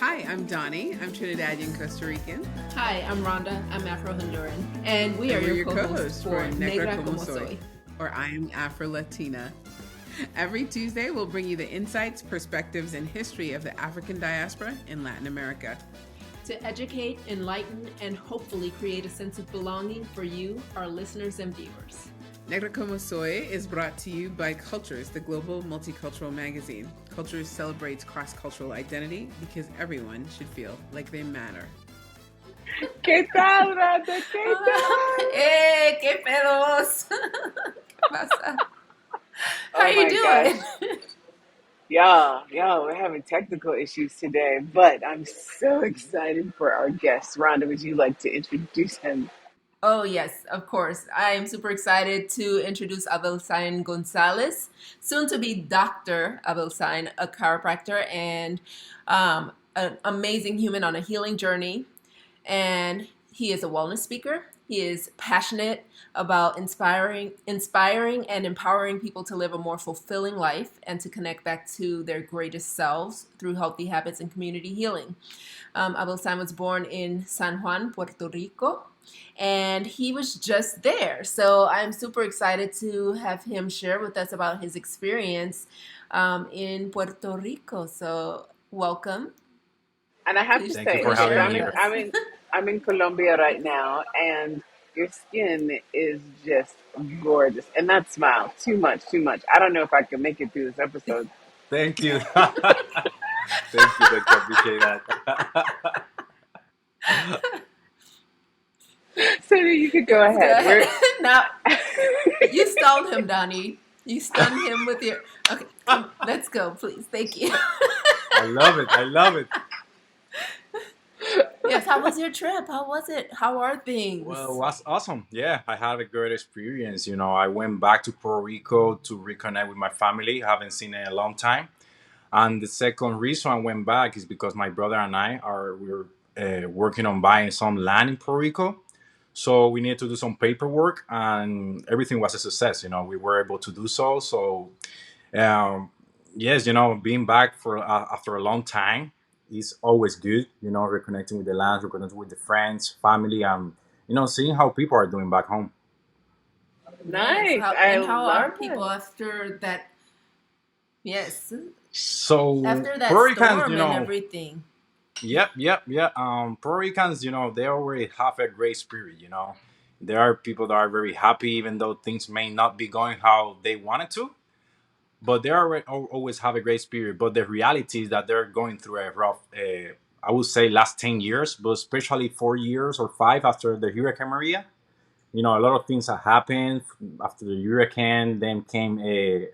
Hi, I'm Doni. I'm Trinidadian Costa Rican, Hi, I'm Rhonda. I'm Afro-Honduran. And we and are we're your your co co-hosts hosts for for Negra Negra Como Como Soy, Soy. or I am Afro-Latina. Every Tuesday, we'll bring you the insights, perspectives, and history of the African diaspora in Latin America. To educate, enlighten, and hopefully create a sense of belonging for you, our listeners and viewers. Negra Como Soy is brought to you by Cultures, the global multicultural magazine. Cultures celebrates cross cultural identity because everyone should feel like they matter. ¿Qué tal, Rhonda? ¿Qué tal? ¿Qué pedos? ¿Qué pasa? How Oh you my gosh. doing? Y'all, we're having technical issues today, but I'm so excited for our guest. Rhonda, would you like to introduce him? Oh, yes, of course. I am super excited to introduce Abelsain Gonzalez, soon to be Dr. Abelsain, a chiropractor and an amazing human on a healing journey. And he is a wellness speaker. He is passionate about inspiring and empowering people to live a more fulfilling life and to connect back to their greatest selves through healthy habits and community healing. Abelsain was born in San Juan, Puerto Rico, and he was just there. So I'm super excited to have him share with us about his experience in Puerto Rico. So welcome. And I have to Please, Thank you say, for please because share having me with here. us. I'm in Colombia right now, and your skin is just gorgeous, and that smile, too much, too much. I don't know if I can make it through this episode. Thank you. Thank you, Doctor. Appreciate that. So you could go Go ahead. ahead. Now, you stalled him, Donnie. You stunned him with your. Okay, come, let's go, please. Thank you. I love it. I love it. Yes, how was your trip? How was it? How are Well, it things? was awesome. Yeah, I had a great experience. I went back to Puerto Rico to reconnect with my family. I haven't seen it in a long time. And the second reason I went back is because my brother and we're working on buying some land in Puerto Rico. So we needed to do some paperwork, and everything was a success. We were able to do so. So Um, yes, being back for after a long time is always good. Reconnecting with the land, reconnecting with the friends, family, and seeing how people are doing back home. Yes. Nice. How I and how love are people it. after that? Yes, So after that Puerto Ricans, storm and everything. yep. Puerto Ricans, they already have a great spirit. There are people that are very happy, even though things may not be going how they wanted to. But they are always have a great spirit. But the reality is that they're going through a rough, I would say, last 10 years, but especially 4 years or five after the Hurricane Maria. A lot of things have happened after the hurricane. Then came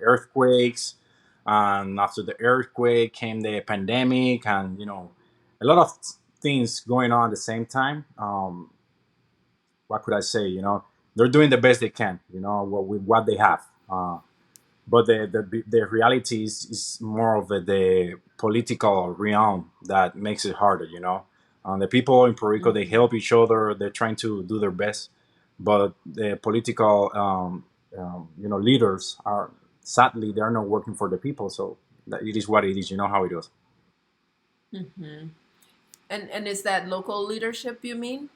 earthquakes, and after the earthquake came the pandemic, and a lot of things going on at the same time. What could I say? They're doing the best they can. With what they have. But the reality is more of the political realm that makes it harder. The people in Puerto Rico, they Hmm. help each other. They're trying to do their best, but the political leaders are sadly they're not working for the people. So it is what it is. You know how it is. Hmm. And is that local leadership you mean?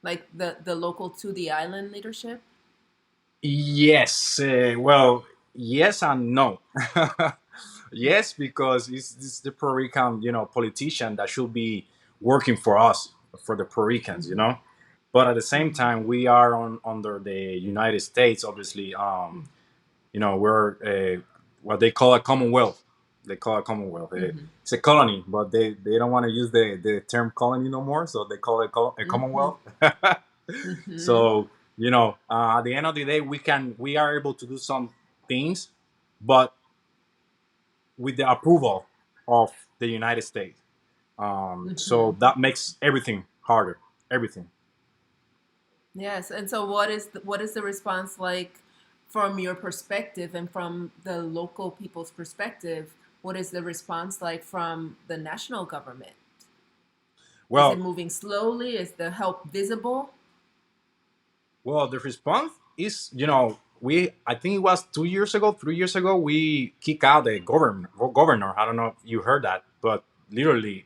Like the local to the island leadership? Yes. Well, yes and no. Yes, because it's the Puerto Rican, politician that should be working for us, for the Puerto Ricans, Hmm. But at the same Hmm. time, we are under the United States, obviously. We're what they call a Commonwealth. They call it Commonwealth. Hmm. It's a colony, but they don't want to use the term colony no more, so they call it a Hmm. Commonwealth. Hmm. So at the end of the day, we are able to do some things, but with the approval of the United States. So Hmm. that makes everything harder. Everything. Yes. And so what is the response like from your perspective and from the local people's perspective? What is the response like from the national government? Is it Well, moving slowly? Is the help visible? the response is we I think it was 2 years ago, 3 years ago we kick out the governor. I don't know if you heard that, but literally,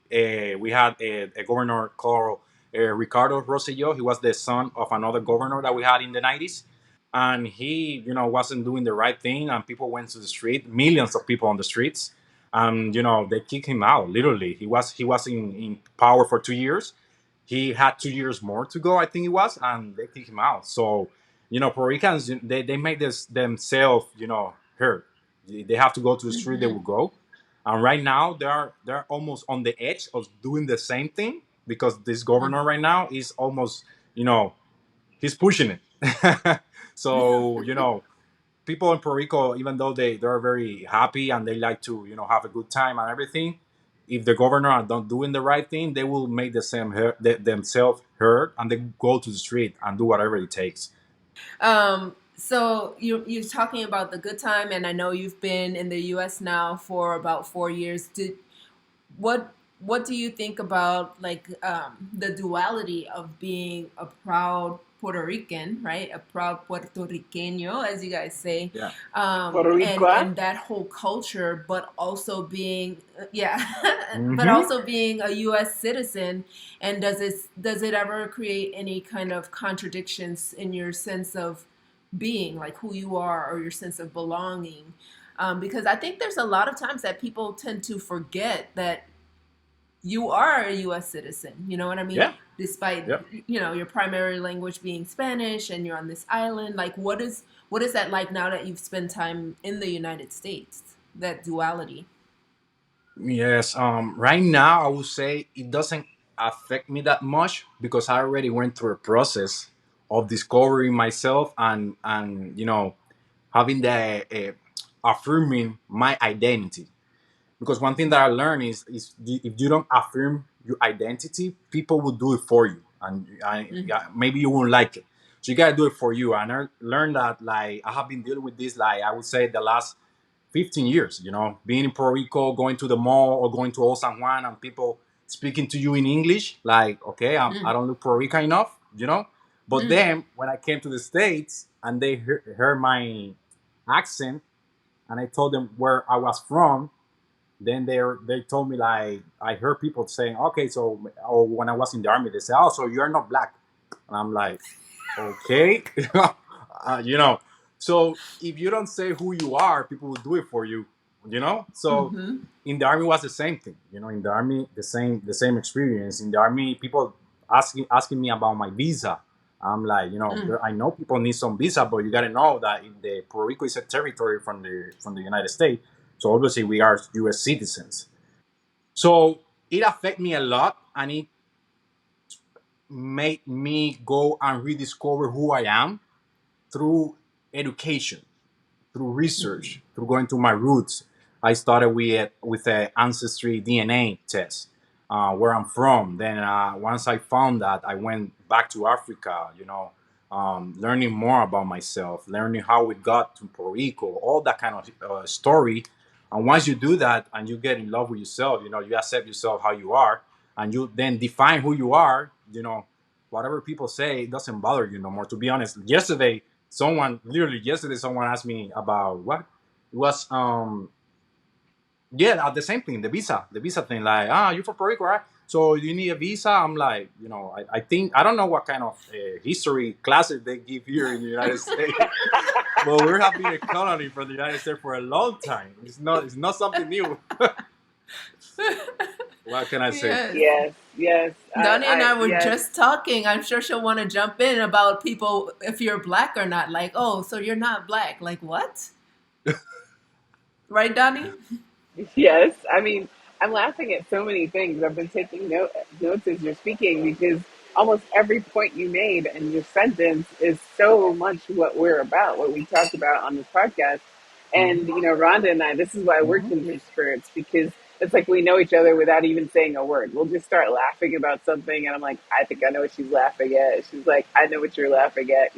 we had a governor called Ricardo Rosselló. He was the son of another governor that we had in the 90s. And he, wasn't doing the right thing. And people went to the street, millions of people on the streets. And, they kicked him out, literally. He was in power for 2 years. He had 2 years more to go, I think it was. And they kicked him out. So, Puerto Ricans, they make this themselves, hurt. They have to go to the street, they will go. And right now, they're almost on the edge of doing the same thing because this governor right now is almost, he's pushing it. So, people in Puerto Rico, even though they're very happy and they like to, have a good time and everything, if the governor are not doing the right thing, they will make themselves heard, and they go to the street and do whatever it takes. So you're talking about the good time, and I know you've been in the U.S. now for about 4 years. What do you think about like the duality of being a proud Puerto Rican, right? A proud Puerto Riqueño, as you guys say, Yeah. Puerto and Rico. that whole culture, but also being yeah, but Hmm. also being a U.S. citizen. And does it ever create any kind of contradictions in your sense of being, like who you are, or your sense of belonging? Because I think there's a lot of times that people tend to forget that you are a U.S. citizen. You know what I mean? Yeah. Despite Yeah. your primary language being Spanish, and you're on this island. Like, what is that like now that you've spent time in the United States? That duality. Yes. Right now, I would say it doesn't affect me that much because I already went through a process of discovering myself and having the affirming my identity. Because one thing that I learned is if you don't affirm your identity, people will do it for you, and Mm, yeah, maybe you won't like it. So you gotta do it for you. And I learned that, like, I have been dealing with this, like, I would say the last 15 years. Being in Puerto Rico, going to the mall or going to Old San Juan, and people speaking to you in English, like, okay, I mm, don't look Puerto Rican enough. But mm. then when I came to the States and they heard my accent, and I told them where I was from, then they told me, like, I heard people saying, okay, so, or when I was in the army, they say, oh, so you're not black, and I'm like, okay. uh, you know so if you don't say who you are, people will do it for you. So Mm-hmm. in the army was the same thing. In the army, the same experience. In the army, people asking me about my visa. I'm like, Mm. I know people need some visa, but you got to know that in the Puerto Rico is a territory from the United States, so obviously we are U.S. citizens. So it affected me a lot, and it made me go and rediscover who I am through education, through research, through going to my roots. I started with an ancestry DNA test, where I'm from. Then once I found that, I went back to Africa. Learning more about myself, learning how we got to Puerto Rico, all that kind of story. And once you do that and you get in love with yourself, you accept yourself how you are, and you then define who you are. Whatever people say, it doesn't bother you no more. To be honest, literally yesterday, someone asked me about what it was. Yeah, the same thing, the visa thing. Like, you from Puerto Rico, right? So you need a visa. I'm like, I think I don't know what kind of history classes they give here in the United States, but we have been a colony for the United States for a long time. It's not something new. What can I say? Yes. Yes, yes, Doni and I were yes. just talking. I'm sure she'll want to jump in about people if you're black or not. Like, oh, so you're not black? Like what? Right, Donnie? Yes, I mean, I'm laughing at so many things. I've been taking notes as you're speaking because almost every point you made in your sentence is so much what we're about, what we talk about on this podcast. And, Hmm. Rhonda and I, this is why we're Hmm. kindred spirits because it's like we know each other without even saying a word. We'll just start laughing about something, and I'm like, I think I know what she's laughing at. She's like, I know what you're laughing at.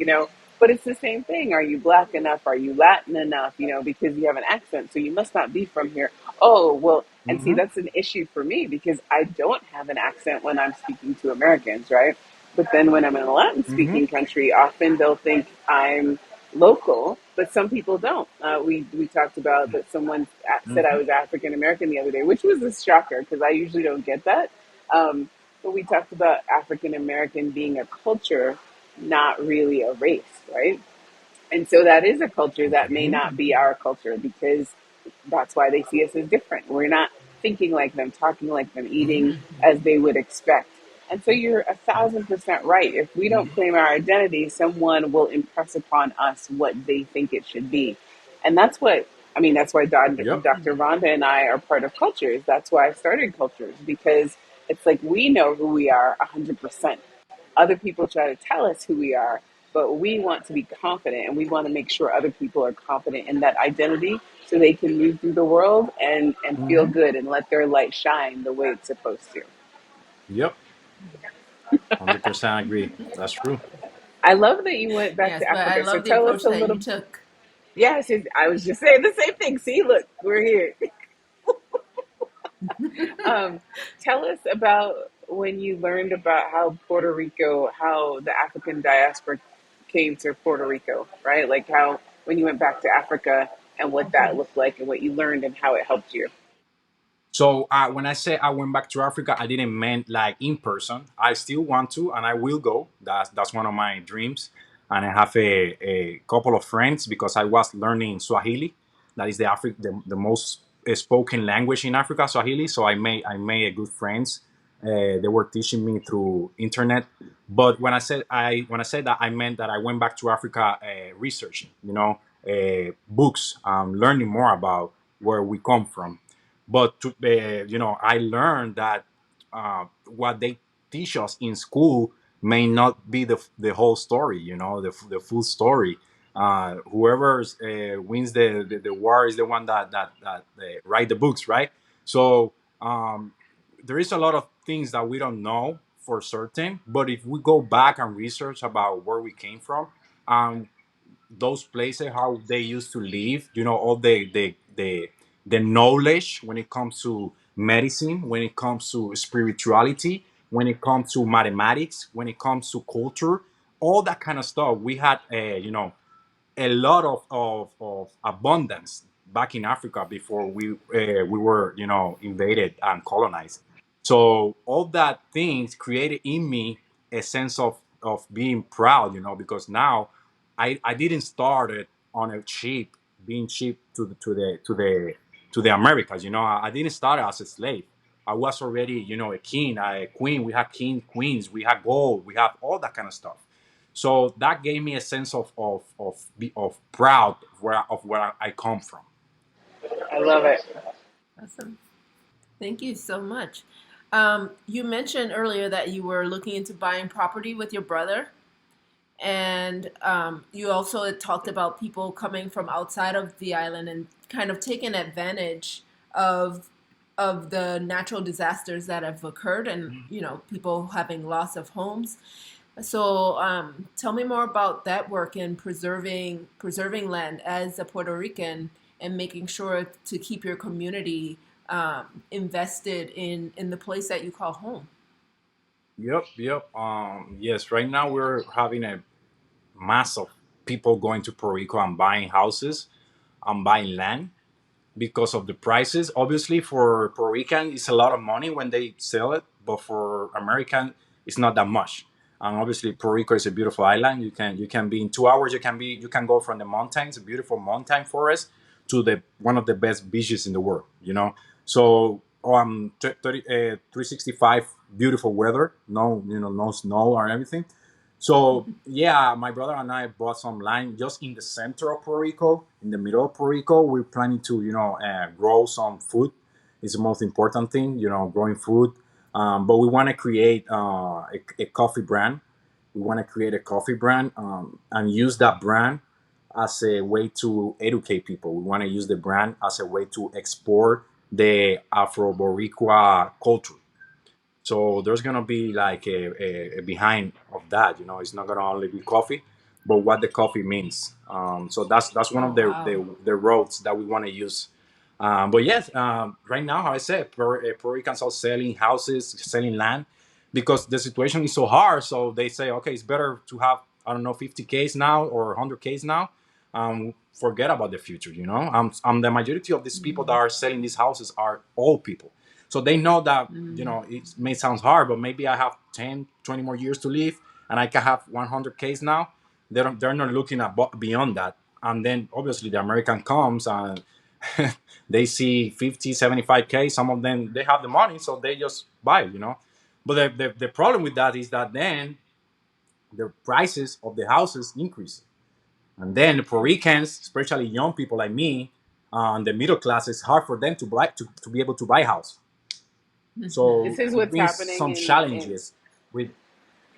But it's the same thing. Are you black enough? Are you Latin enough? Because you have an accent, so you must not be from here. Oh, well, and see, Hmm. that's an issue for me because I don't have an accent when I'm speaking to Americans, right? But then when I'm in a Latin Hmm. speaking country, often they'll think I'm local, but some people don't. We talked about that someone said I Mhm. was African American the other day, which was a shocker because I usually don't get that. But we talked about African American being a culture, not really a race, right? And so that is a culture that may Mhm. not be our culture because that's why they see us as different. We're not thinking like them, talking like them, eating as they would expect. And so you're 1,000% right. If we don't Mhm. claim our identity, someone will impress upon us what they think it should be. And that's what, I mean, that's why Yep. Dr. Rhonda and I are part of cultures. That's why I started cultures because it's like we know who we are 100%. Other people try to tell us who we are, but we want to be confident and we want to make sure other people are confident in that identity so they can move through the world and feel Mhm. good and let their light shine the way it's supposed to. Yep. 100% agree. That's true. I love that you went back Yes, to but I Africa. So love the tell us approach a that you little. took. Yes, I was just saying the same thing. See, look, we're here. Um, Tell us about when you learned about how Puerto Rico, how the African diaspora came to Puerto Rico, right? Like how when you went back to Africa and what that looked like and what you learned and how it helped you. So when I say I went back to Africa, I didn't mean like in person. I still want to, and I will go. That's one of my dreams. And I have a couple of friends because I was learning Swahili. That is the most spoken language in Africa, Swahili. So I made a good friends. They were teaching me through internet. But when I said that, I meant that I went back to Africa researching, books, learning more about where we come from. But I learned that what they teach us in school may not be the whole story, the full story. Whoever wins the war is the one that write the books, right? So there is a lot of things that we don't know for certain, but if we go back and research about where we came from, um, those places, how they used to live, all the knowledge when it comes to medicine, when it comes to spirituality, when it comes to mathematics, when it comes to culture, all that kind of stuff. We had a lot of abundance back in Africa before we were invaded and colonized. So all that things created in me a sense of being proud, because now I didn't start it on a ship, being cheap to the Americas. I didn't start as a slave. I was already a king, a queen. We had king, queens, we had gold, we have all that kind of stuff. So that gave me a sense of proud of where I come from. I love it. Awesome. Thank you so much. You mentioned earlier that you were looking into buying property with your brother, and you also had talked about people coming from outside of the island and kind of taking advantage of of the natural disasters that have occurred, and people having loss of homes. So tell me more about that work in preserving land as a Puerto Rican and making sure to keep your community invested in the place that you call home. Yep, yep. Yes, right now we're having a mass of people going to Puerto Rico and buying houses and buying land because of the prices. Obviously, for Puerto Rican, it's a lot of money when they sell it, but for American, it's not that much. And obviously, Puerto Rico is a beautiful island. You can be in 2 hours. You can go from the mountains, a beautiful mountain forest, to the one of the best beaches in the world. So 365 beautiful weather. No, no snow or anything. So yeah, my brother and I bought some land just in the center of Puerto Rico, in the middle of Puerto Rico. We're planning to, grow some food. It's the most important thing, growing food. But we want to create a coffee brand. We want to create a coffee brand and use that brand as a way to educate people. We want to use the brand as a way to export the Afro-Boricua culture. So there's gonna be like a behind of that. It's not gonna only be coffee, but what the coffee means. So that's one Oh of the wow. the, the roads that we want to use. But yes, right now, how I said, Puerto Ricans are selling houses, selling land, because the situation is so hard. So they say, okay, it's better to have, I don't know, 50 Ks now or 100 Ks now, forget about the future. You know, the majority of these people that Mhm. are selling these houses are old people, so they know that, you Mm. know, it may sound hard, but maybe I have 10, 20 more years to live, and I can have 100Ks now. They're not looking at beyond that. And then obviously the American comes and they see 50, 75K. Some of them, they have the money, so they just buy, you know. But the problem with that is that then the prices of the houses increase. And then the Puerto Ricans, especially young people like me, and the middle class, it's hard for them to buy, to be able to buy a house. Mhm. This So is it what's brings happening some in challenges with.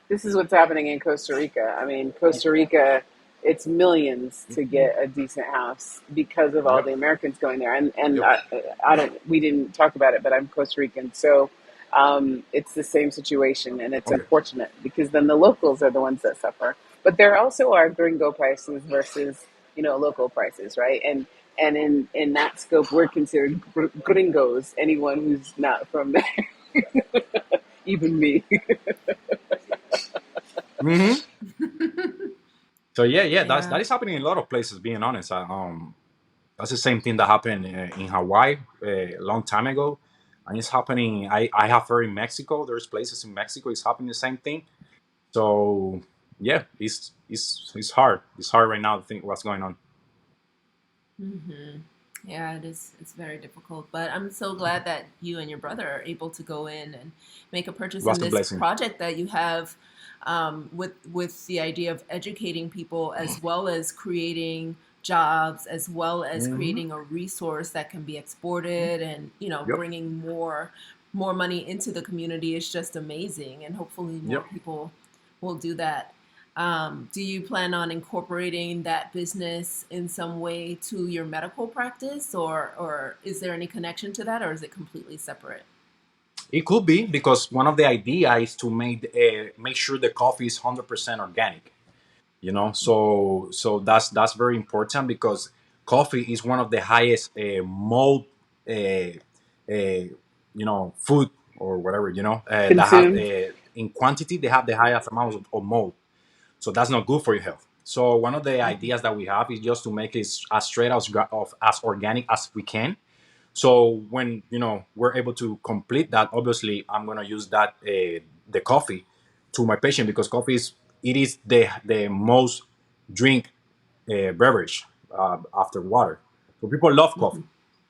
this is what's happening in Costa Rica. I mean, Costa Rica, it's millions to Mhm. get a decent house because of all Yep, the Americans going there. And yep. I don't, we didn't talk about it, but I'm Costa Rican, so it's the same situation, and it's Okay. unfortunate because then the locals are the ones that suffer. But there also are gringo prices versus local prices, right? And in that scope, we're considered gringos, anyone who's not from there, even me. Hmm. So yeah, yeah, Yeah. that is happening in a lot of places. Being honest, that's the same thing that happened in Hawaii a long time ago, and it's happening. I have heard in Mexico. There's places in Mexico. It's happening the same thing. So yeah, it's hard. It's hard right now to think what's going on. Hmm. Yeah, it is. It's very difficult, but I'm so glad that you and your brother are able to go in and make a It purchase in was a this blessing. project that you have, with the idea of educating people as well as creating jobs, as well as Hmm. creating a resource that can be exported, and Yep. bringing more money into the community is just amazing, and hopefully more Yep. people will do that. Do you plan on incorporating that business in some way to your medical practice, or is there any connection to that, or is it completely separate? It could be because one of the ideas is to make sure the coffee is 100% organic. You know, so that's very important because coffee is one of the highest mold, uh, food or whatever, that have Consumed. in quantity, they have the highest amount of mold. So that's not good for your health. So one of the Mhm. ideas that we have is just to make it as straight as organic as we can. So when we're able to complete that, obviously I'm gonna use that the coffee to my patient because coffee is the most drink beverage after water. So people love Mhm. coffee,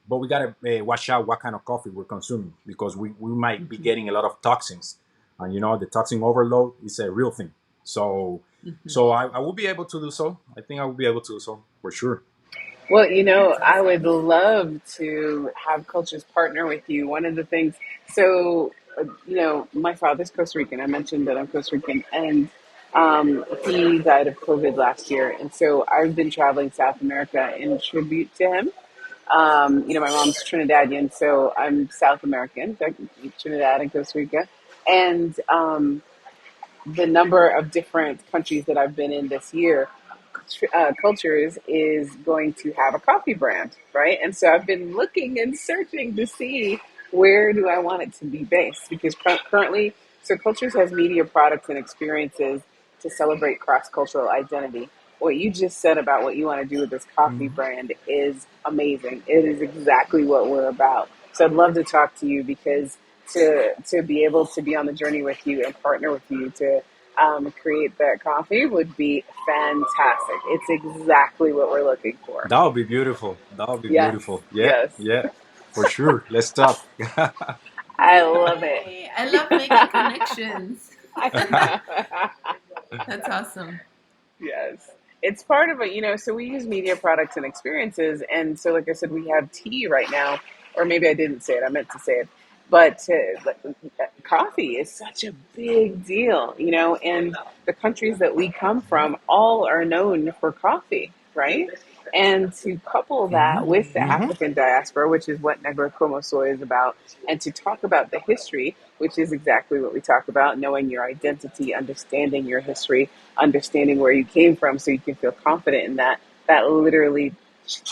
but we gotta watch out what kind of coffee we're consuming because we might be Mhm. getting a lot of toxins, and the toxin overload is a real thing. So Mhm. so I will be able to do so. I think I will be able to do so for sure. Well, That's I would awesome. love to have cultures partner with you. One of the things, so, my father's Costa Rican. I mentioned that I'm Costa Rican, and he died of COVID last year. And so I've been traveling South America in tribute to him. My mom's Trinidadian, so I'm South American, like Trinidad and Costa Rica. And the number of different countries that I've been in this year, cultures is going to have a coffee brand, right? And so I've been looking and searching to see where do I want it to be based because currently, so cultures has media products and experiences to celebrate cross cultural identity. What you just said about what you want to do with this coffee Mhm. brand is amazing. It is exactly what we're about. So I'd love to talk to you because to be able to be on the journey with you and partner with you to create that coffee would be fantastic. It's exactly what we're looking for. That would be beautiful. That would be Yes, beautiful. Yeah, yes. yeah, for sure. Let's talk. I love it. Yay! I love making connections. I know. That's awesome. Yes. It's part of it, so we use media products and experiences. And so, like I said, we have tea right now, or maybe I didn't say it, I meant to say it. But coffee is such a big deal, and the countries that we come from all are known for coffee, right? And to couple Hmm. that with the Hmm. African diaspora, which is what Negra Como Soy is about, and to talk about the history, which is exactly what we talk about, knowing your identity, understanding your history, understanding where you came from so you can feel confident in that. That literally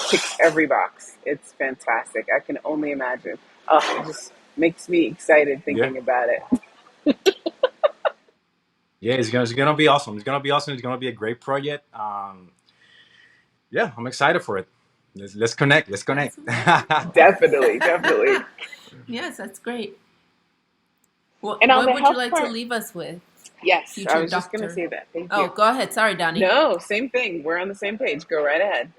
ticks every box. It's fantastic. I can only imagine. Oh, it just makes me excited Yeah, thinking about it. yeah. It's gonna be awesome. It's gonna be awesome. It's gonna be a great project. Yeah, I'm excited for it. Let's connect. Let's connect. Absolutely. Definitely, definitely. Yes, that's great. And on What the would you health like to part, leave us with, yes, I future was just going to doctor? say that. Thank Oh, you. go ahead. Sorry, Donnie. No, same thing. We're on the same page. Go right ahead.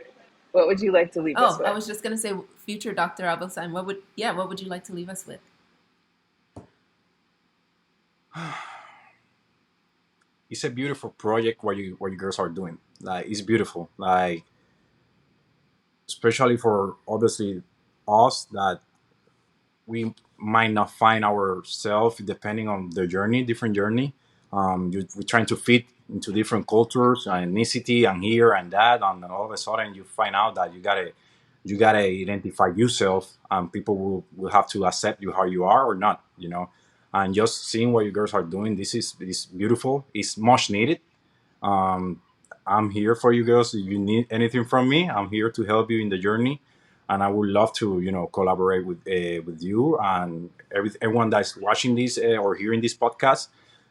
What would you like to leave us Oh, I with? was just gonna say, future Dr. Abelsain. What would you like to leave us with? It's a beautiful project what you girls are doing. Like it's beautiful. Like especially for obviously us that we might not find ourselves depending on the journey, different journey. We're trying to fit into different cultures and ethnicity and here and that, and all of a sudden you find out that you gotta identify yourself, and people will have to accept you how you are or not, And just seeing what you girls are doing, this is beautiful. It's much needed. um, I'm here for you girls. If you need anything from me, I'm here to help you in the journey, and I would love to, collaborate with you and everyone that's watching this or hearing this podcast.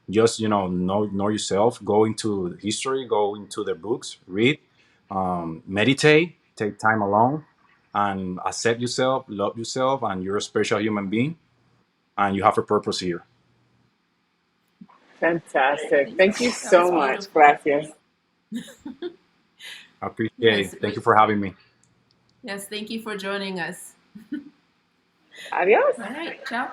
Just know yourself. Go into history. Go into the books. Read. Meditate. Take time alone, and accept yourself. Love yourself, and you're a special human being, and you have a purpose here. Fantastic. Thank Thank you. you That was so much. beautiful. Gracias. I appreciate Yes, it. Thank you for having me. yes. Thank you for joining us. Adios. All right. Ciao.